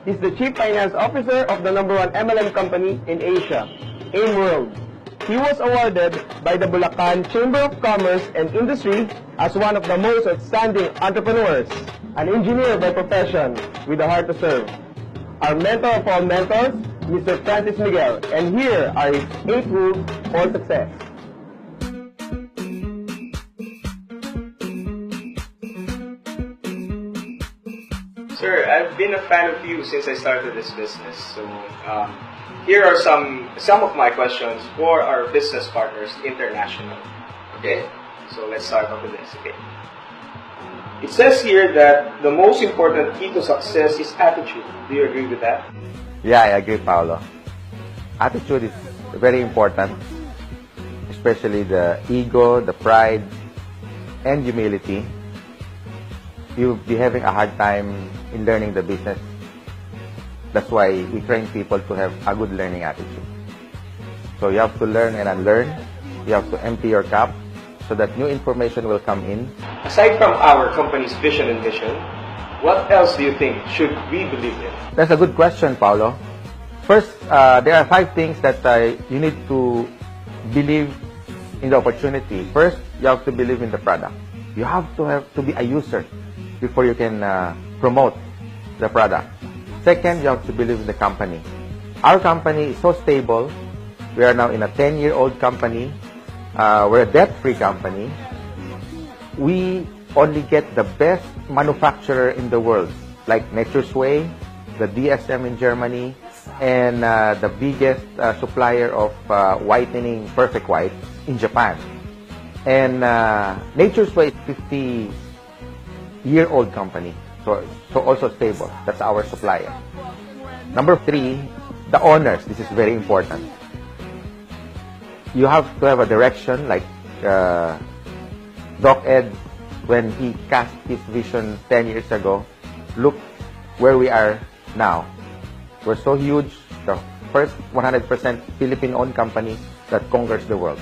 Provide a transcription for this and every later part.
He's the Chief Finance Officer of the #1 MLM company in Asia, AIM World. He was awarded by the Bulacan Chamber of Commerce and Industry as one of the most outstanding entrepreneurs, an engineer by profession with a heart to serve. Our mentor of all mentors, Mr. Francis Miguel, and here are his 8 rules for success. Sir, I've been a fan of you since I started this business. So here are some of my questions for our business partners international. Okay, so let's start off with this. Okay, it says here that the most important key to success is attitude. Do you agree with that? Yeah, I agree, Paolo. Attitude is very important, especially the ego, the pride, and humility. You'll be having a hard time in learning the business. That's why we train people to have a good learning attitude. So you have to learn and unlearn. You have to empty your cup so that new information will come in. Aside from our company's vision and mission, what else do you think should we believe in? That's a good question, Paolo. First, there are 5 things that you need to believe in the opportunity. First, you have to believe in the product. You have to be a user before you can promote the product. Second, you have to believe in the company. Our company is so stable. We are now in a 10-year-old company. We're a debt-free company. We only get the best manufacturer in the world, like Nature's Way, the DSM in Germany, and the biggest supplier of whitening Perfect White in Japan. And Nature's Way is 50-year-old company, so also stable. That's our supplier. Number 3, the owners. This is very important. You have to have a direction, like Doc Ed, when he cast his vision 10 years ago. Look where we are now. We're so huge, the first 100% Philippine-owned company that conquers the world.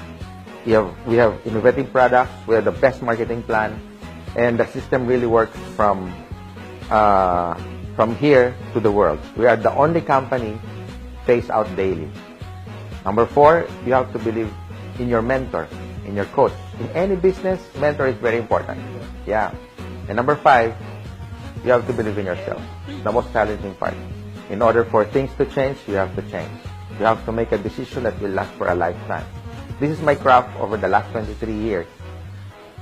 We have innovative products, we have the best marketing plan, and the system really works from here to the world. We are the only company pays out daily. Number 4, you have to believe in your mentor, in your coach. In any business, mentor is very important. Yeah. And number 5, you have to believe in yourself. The most challenging part. In order for things to change, you have to change. You have to make a decision that will last for a lifetime. This is my craft over the last 23 years.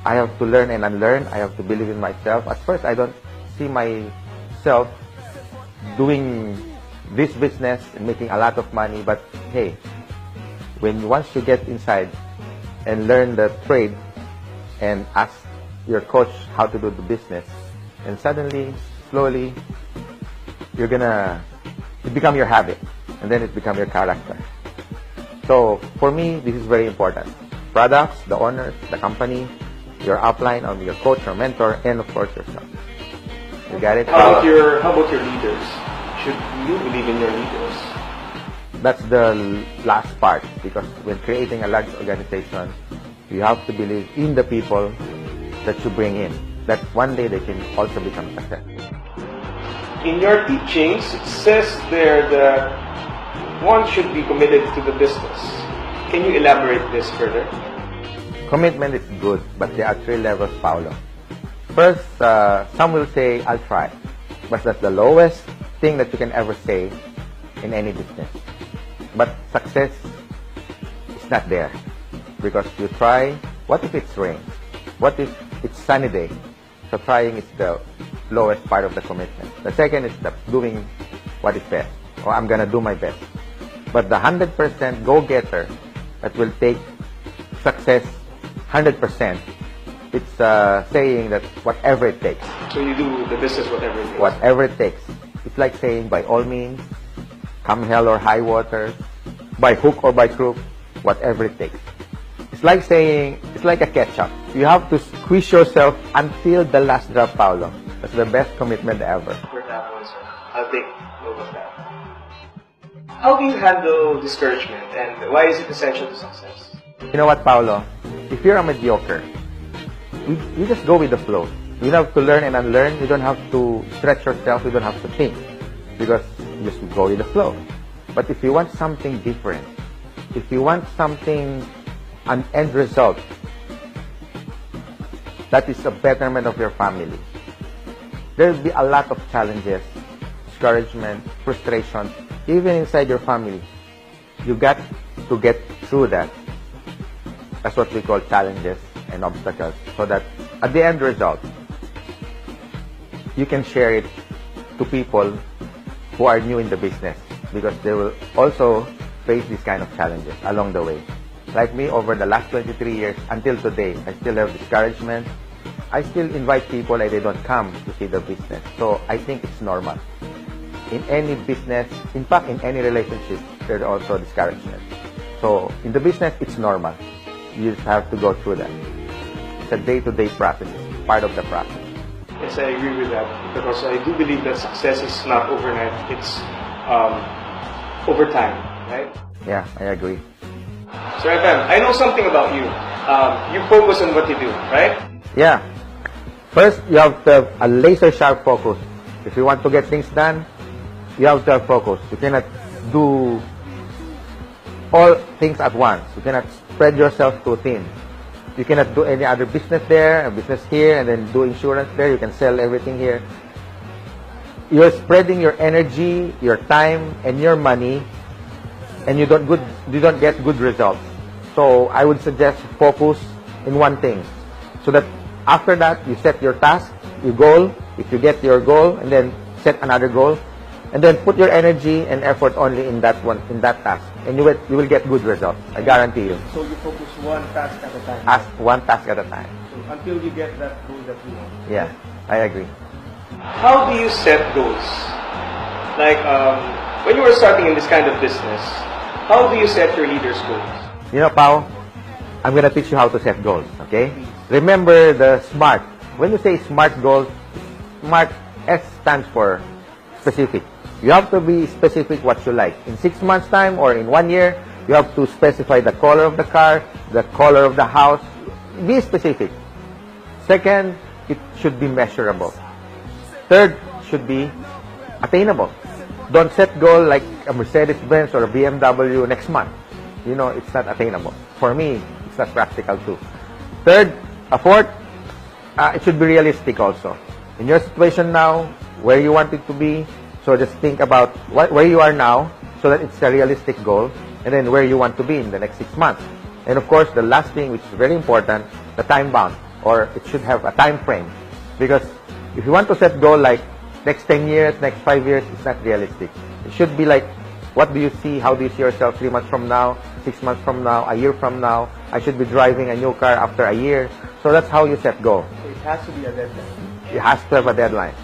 I have to learn and unlearn. I have to believe in myself. At first, I don't see myself doing this business and making a lot of money. But hey, once you get inside and learn the trade and ask your coach how to do the business, and suddenly, slowly, it become your habit, and then it become your character. So for me, this is very important. Products, the owners, the company, your upline, or your coach or mentor, and of course yourself. You got it? How about your leaders? Should you believe in your leaders? That's the last part, because when creating a large organization, you have to believe in the people that you bring in, that one day they can also become successful. In your teachings, it says there that one should be committed to the business. Can you elaborate this further? Commitment is good, but there are 3 levels, Paolo. First, some will say, I'll try. But that's the lowest thing that you can ever say in any business. But success is not there. Because you try, what if it's rain? What if it's sunny day? So trying is the lowest part of the commitment. The second is doing what is best. Or I'm going to do my best. But the 100% go-getter that will take success 100%, it's saying that whatever it takes. So you do the business whatever it takes? Whatever it takes. It's like saying, by all means, come hell or high water, by hook or by crook, whatever it takes. It's like saying, it's like a ketchup. You have to squeeze yourself until the last drop, Paolo. That's the best commitment ever. For that one, sir. I'll take note of that. How do you handle discouragement, and why is it essential to success? You know what, Paolo? If you're a mediocre, you just go with the flow. You don't have to learn and unlearn. You don't have to stretch yourself. You don't have to think. because you just go with the flow. But if you want something different, if you want something, an end result that is a betterment of your family, there will be a lot of challenges, discouragement, frustration, even inside your family. You got to get through that. That's what we call challenges and obstacles, so that at the end result, you can share it to people who are new in the business, because they will also face these kind of challenges along the way. Like me, over the last 23 years until today, I still have discouragement. I still invite people and they don't come to see the business. So I think it's normal. In any business, in fact, in any relationship, there's also discouragement. So in the business, it's normal. You just have to go through that. It's a day-to-day process, part of the process. Yes, I agree with that, because I do believe that success is not overnight. It's over time, right? Yeah, I agree. Sir FM, I know something about you. You focus on what you do, right? Yeah. First, you have to have a laser-sharp focus. If you want to get things done, you have to have focus. You cannot do all things at once. You cannot spread yourself too thin. You cannot do any other business there, a business here, and then do insurance there. You can sell everything here. You're spreading your energy, your time, and your money, and you don't get good results. So I would suggest focus in one thing, so that after that you set your task, your goal. If you get your goal, and then set another goal, and then put your energy and effort only in that one, in that task, and you will get good results. I guarantee you. So you focus one task at a time. One task at a time. So until you get that goal that you want. Yeah, I agree. How do you set goals? Like, when you were starting in this kind of business, how do you set your leaders' goals? You know, Pao, I'm gonna teach you how to set goals. Okay? Remember the SMART. When you say SMART goals, SMART, S stands for specific. You have to be specific what you like. In 6 months' time or in 1 year, you have to specify the color of the car, the color of the house. Be specific. Second, it should be measurable. Third, should be attainable. Don't set goal like a Mercedes-Benz or a BMW next month. You know, it's not attainable. For me, it's not practical too. Fourth, it should be realistic also. In your situation now, where you want it to be, so just think about where you are now, so that it's a realistic goal, and then where you want to be in the next 6 months. And of course, the last thing, which is very important, the time bound, or it should have a time frame. Because if you want to set goal like next 10 years, next 5 years, it's not realistic. It should be like, what do you see? How do you see yourself 3 months from now, 6 months from now, a year from now? I should be driving a new car after a year. So that's how you set goal. So it has to be a deadline. It has to have a deadline.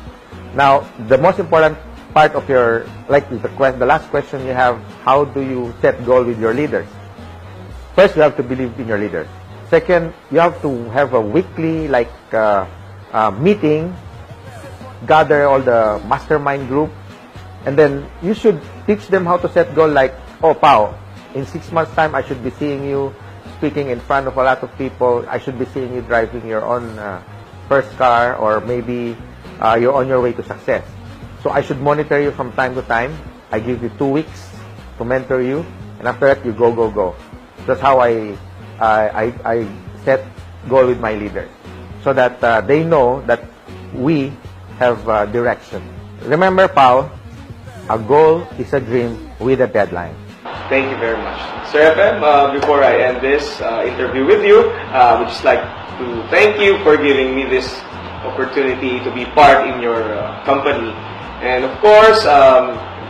Now, the most important part of your, like the last question you have, how do you set goal with your leaders? First, you have to believe in your leaders. Second, you have to have a weekly meeting, gather all the mastermind group, and then you should teach them how to set goal like, oh, Pao, in 6 months' time, I should be seeing you speaking in front of a lot of people. I should be seeing you driving your own first car, or maybe you're on your way to success. So I should monitor you from time to time. I give you 2 weeks to mentor you, and after that, you go. That's how I set goal with my leaders, so that they know that we have direction. Remember, Pao, a goal is a dream with a deadline. Thank you very much. Sir FM, before I end this interview with you, I would just like to thank you for giving me this opportunity to be part in your company. And of course,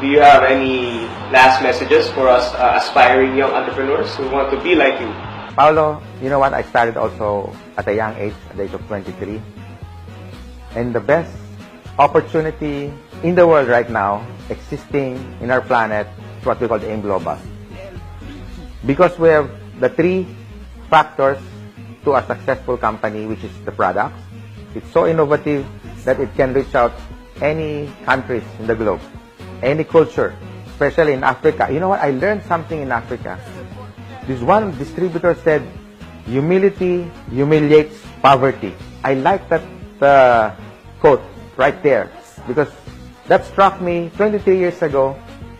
do you have any last messages for us aspiring young entrepreneurs who want to be like you? Paolo, you know what? I started also at a young age, at the age of 23. And the best opportunity in the world right now, existing in our planet, is what we call the AIM Global. Because we have the 3 factors to a successful company, which is the products. It's so innovative that it can reach out any countries in the globe, any culture, especially in Africa. You know what? I learned something in Africa. This one distributor said, humility humiliates poverty. I like that quote right there, because that struck me 23 years ago.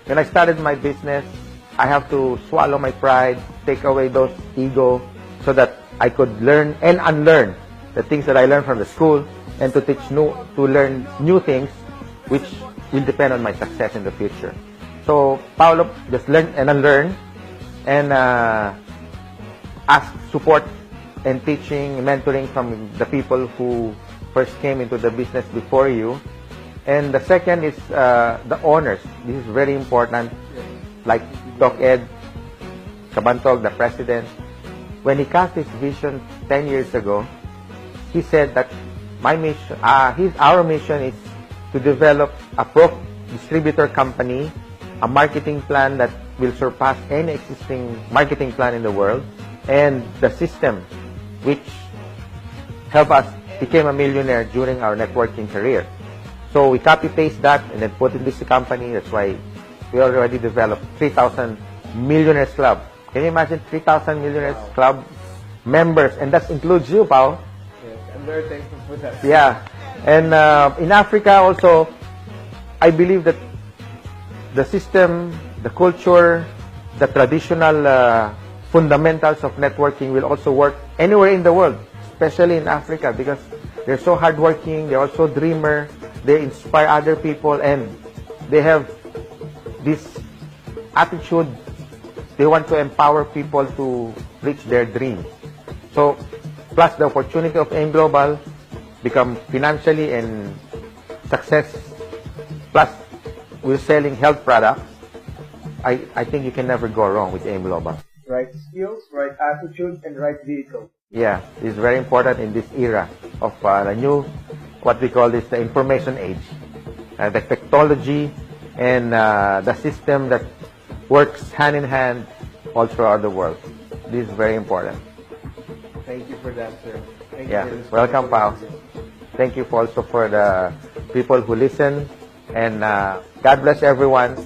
When I started my business, I have to swallow my pride, take away those ego, so that I could learn and unlearn the things that I learned from the school, and to learn new things, which will depend on my success in the future. So Paolo just learn and unlearn, and ask support and teaching, mentoring from the people who first came into the business before you. And the second is the owners. This is very important. Like Doc Ed Cabantog, the president, when he cast his vision 10 years ago, he said that our mission is to develop a distributor company, a marketing plan that will surpass any existing marketing plan in the world, and the system which helped us become a millionaire during our networking career. So we copy-paste that and then put in this company. That's why we already developed 3,000 Millionaires Club. Can you imagine 3,000 Millionaires Club members? And that includes you, Pao. Yes, I'm very thankful for that. Yeah. And in Africa also, I believe that the system, the culture, the traditional fundamentals of networking will also work anywhere in the world, especially in Africa, because they're so hardworking, they're also dreamer, they inspire other people, and they have this attitude. They want to empower people to reach their dreams. So, plus the opportunity of AIM Global, become financially and success, plus we're selling health products. I think you can never go wrong with AIM Global. Right skills, right attitude, and right vehicle. Yeah, it's very important in this era of the new, what we call this, the information age. The technology and the system that works hand in hand all throughout the world. This is very important. Thank you for that, sir. Thank Yeah, you for this welcome, Pao. conversation. Thank you also for the people who listen, and God bless everyone.